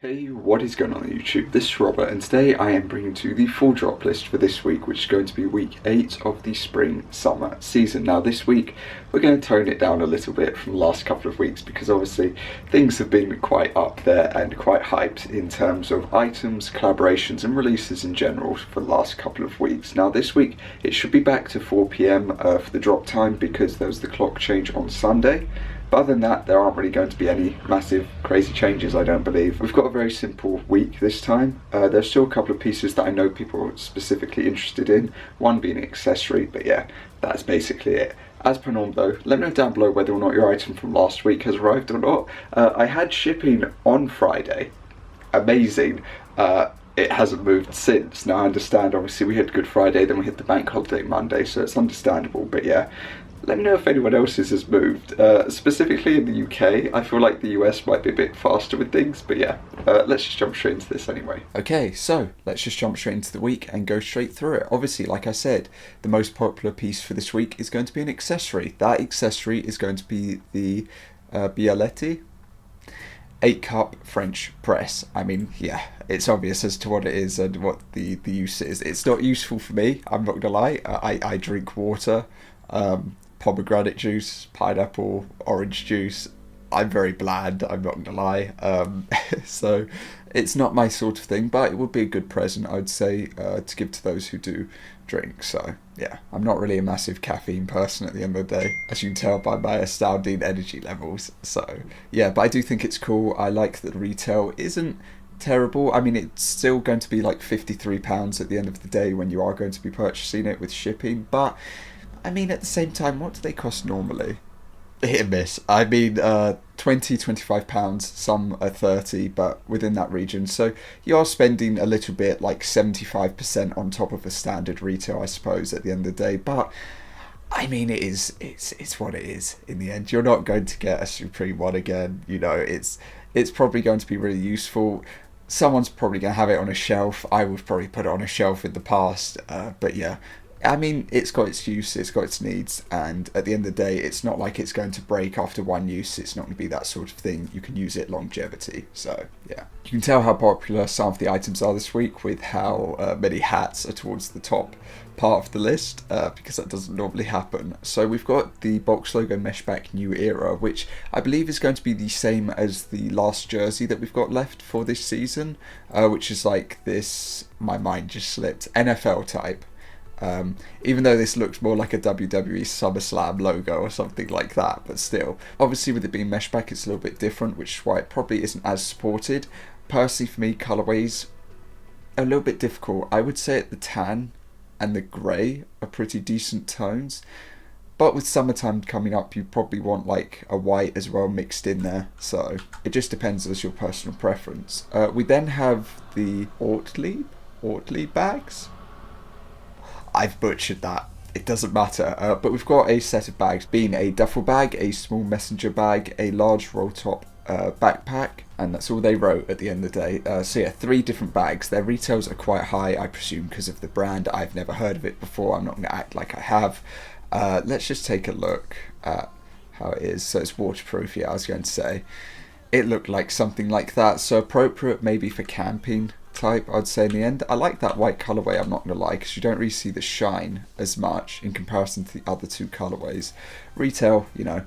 Hey, what is going on YouTube? This is Robert, and today I am bringing to you the full drop list for this week, which is going to be week 8 of the spring-summer season. Now this week, we're going to tone it down a little bit from the last couple of weeks because obviously things have been quite up there and quite hyped in terms of items, collaborations and releases in general for the last couple of weeks. Now this week, it should be back to 4 PM for the drop time because there was the clock change on Sunday. But other than that, there aren't really going to be any massive crazy changes, I don't believe. We've got a very simple week this time. There's still a couple of pieces that I know people are specifically interested in, one being an accessory, but yeah, that's basically it. As per norm though, let me know down below whether or not your item from last week has arrived or not. I had shipping on Friday. Amazing. It hasn't moved since. Now I understand, obviously we had Good Friday, then we had the bank holiday Monday, so it's understandable, but yeah. Let me know if anyone else's has moved. Specifically in the UK, I feel like the US might be a bit faster with things, but yeah, let's just jump straight into this anyway. Okay, so let's just jump straight into the week and go straight through it. Obviously, like I said, the most popular piece for this week is going to be an accessory. That accessory is going to be the Bialetti 8-cup French press. I mean, yeah, it's obvious as to what it is and what the use is. It's not useful for me, I'm not gonna lie. I drink water, pomegranate juice, pineapple, orange juice. I'm very bland, I'm not gonna lie. So it's not my sort of thing, but it would be a good present, I'd say, to give to those who do drink. So yeah, I'm not really a massive caffeine person at the end of the day, as you can tell by my astounding energy levels. So yeah, but I do think it's cool. I like that the retail isn't terrible. I mean, it's still going to be like £53 at the end of the day when you are going to be purchasing it with shipping, but I mean, at the same time, what do they cost normally? Hit and miss. I mean, £20, £25, some are 30, but within that region. So you are spending a little bit, like 75% on top of a standard retail, I suppose, at the end of the day. But I mean, it's what it is in the end. You're not going to get a Supreme one again. You know, it's probably going to be really useful. Someone's probably going to have it on a shelf. I would probably put it on a shelf in the past, but yeah. I mean, it's got its use, it's got its needs, and at the end of the day, it's not like it's going to break after one use. It's not going to be that sort of thing. You can use it longevity, so yeah. You can tell how popular some of the items are this week with how many hats are towards the top part of the list, because that doesn't normally happen. So we've got the box logo meshback new era, which I believe is going to be the same as the last jersey that we've got left for this season, which is like this, my mind just slipped, NFL type. Even though this looks more like a WWE SummerSlam logo or something like that, but still. Obviously with it being meshback, it's a little bit different, which is why it probably isn't as supported. Personally for me, colourways are a little bit difficult. I would say the tan and the grey are pretty decent tones, but with summertime coming up, you probably want like a white as well mixed in there, so it just depends as your personal preference. We then have the Ortlieb bags. I've butchered that. It doesn't matter. But we've got a set of bags, being a duffel bag, a small messenger bag, a large roll top backpack, and that's all they wrote at the end of the day. So yeah, 3 different bags. Their retails are quite high, I presume, because of the brand. I've never heard of it before. I'm not going to act like I have. Let's just take a look at how it is. So it's waterproof, yeah, I was going to say. It looked like something like that, so appropriate maybe for camping type, I'd say in the end. I like that white colourway, I'm not going to lie, because you don't really see the shine as much in comparison to the other 2 colourways. Retail, you know,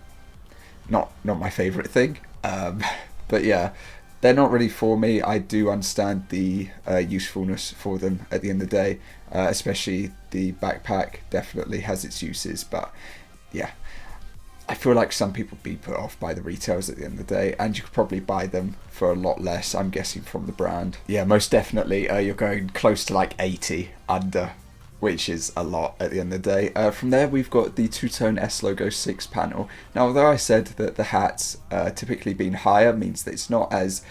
not my favourite thing, but yeah, they're not really for me. I do understand the usefulness for them at the end of the day, especially the backpack definitely has its uses, but yeah. I feel like some people be put off by the retails at the end of the day, and you could probably buy them for a lot less, I'm guessing, from the brand. Yeah, most definitely, you're going close to like 80 under, which is a lot at the end of the day. From there, we've got the two-tone S logo 6 panel. Now, although I said that the hats typically being higher means that it's not as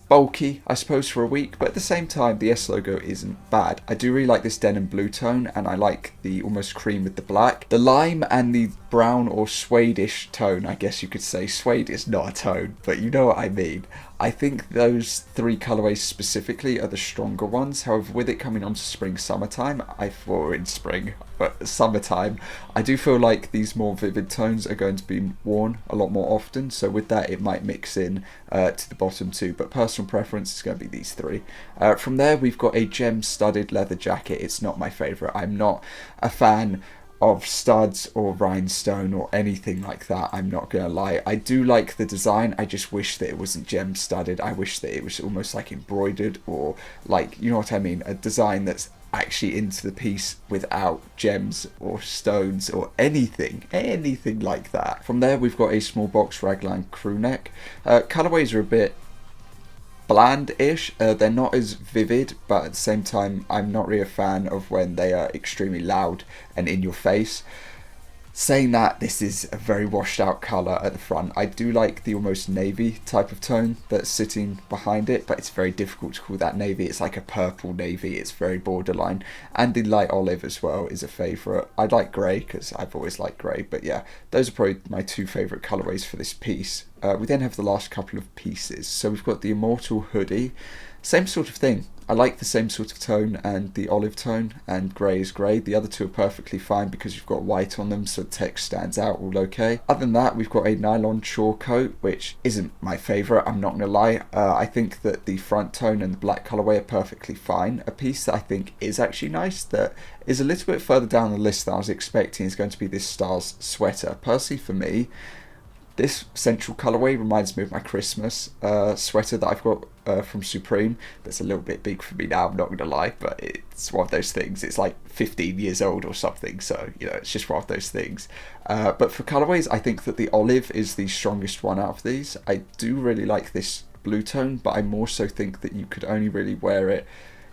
bulky, I suppose, for a week, but at the same time, the S logo isn't bad. I do really like this denim blue tone, and I like the almost cream with the black. The lime and the brown or suede-ish tone, I guess you could say. Suede is not a tone, but you know what I mean. I think those 3 colourways specifically are the stronger ones. However, with it coming on to spring, summertime, in spring, but summertime, I do feel like these more vivid tones are going to be worn a lot more often. So with that, it might mix in to the bottom too. But personal preference is going to be these 3. From there, we've got a gem-studded leather jacket. It's not my favourite. I'm not a fan of studs or rhinestone or anything like that, I'm not gonna lie. I do like the design, I just wish that it wasn't gem studded. I wish that it was almost like embroidered, or like, you know what I mean, a design that's actually into the piece without gems or stones or anything like that. From there, we've got a small box raglan crew neck. Colorways are a bit bland-ish. They're not as vivid, but at the same time, I'm not really a fan of when they are extremely loud and in your face. Saying that, this is a very washed out colour at the front. I do like the almost navy type of tone that's sitting behind it, but it's very difficult to call that navy. It's like a purple navy, it's very borderline. And the light olive as well is a favourite. I like grey because I've always liked grey, but yeah, those are probably my 2 favourite colourways for this piece. We then have the last couple of pieces. So we've got the Immortal hoodie, same sort of thing. I like the same sort of tone and the olive tone, and grey is grey. The other 2 are perfectly fine because you've got white on them, so the text stands out all okay. Other than that, we've got a nylon chore coat, which isn't my favourite, I'm not going to lie. I think that the front tone and the black colourway are perfectly fine. A piece that I think is actually nice, that is a little bit further down the list than I was expecting, is going to be this Stars sweater. Personally for me, this central colourway reminds me of my Christmas sweater that I've got from Supreme. That's a little bit big for me now, I'm not going to lie, but it's one of those things. It's like 15 years old or something, so, you know, it's just one of those things. But for colourways, I think that the olive is the strongest one out of these. I do really like this blue tone, but I more so think that you could only really wear it.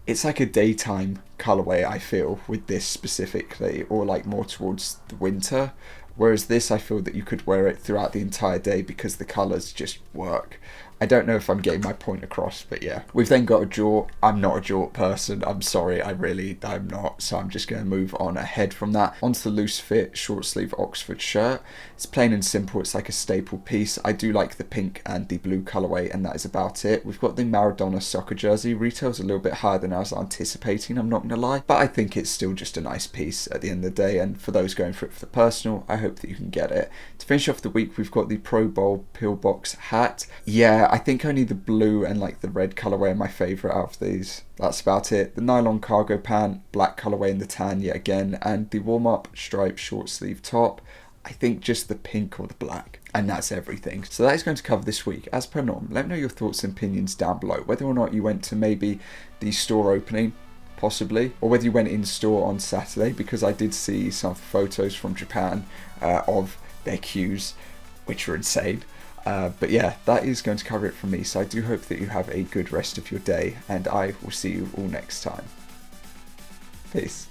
It's like a daytime colourway, I feel, with this specifically, or like more towards the winter. Whereas this, I feel that you could wear it throughout the entire day because the colours just work. I don't know if I'm getting my point across, but yeah. We've then got a jort. I'm not a jort person, I'm sorry, I'm not, so I'm just going to move on ahead from that. Onto the loose fit short sleeve Oxford shirt. It's plain and simple, it's like a staple piece. I do like the pink and the blue colourway, and that is about it. We've got the Maradona soccer jersey. Retail's a little bit higher than I was anticipating, I'm not going to lie, but I think it's still just a nice piece at the end of the day, and for those going for it for the personal, I hope that you can get it. To finish off the week, we've got the Pro Bowl pillbox hat. Yeah, I think only the blue and like the red colourway are my favourite out of these. That's about it. The nylon cargo pant, black colourway in the tan yet again, and the warm-up striped short sleeve top. I think just the pink or the black, and that's everything. So that is going to cover this week. As per norm, let me know your thoughts and opinions down below, whether or not you went to maybe the store opening, possibly, or whether you went in store on Saturday, because I did see some photos from Japan of their queues, which were insane. But yeah, that is going to cover it from me, so I do hope that you have a good rest of your day, and I will see you all next time. Peace.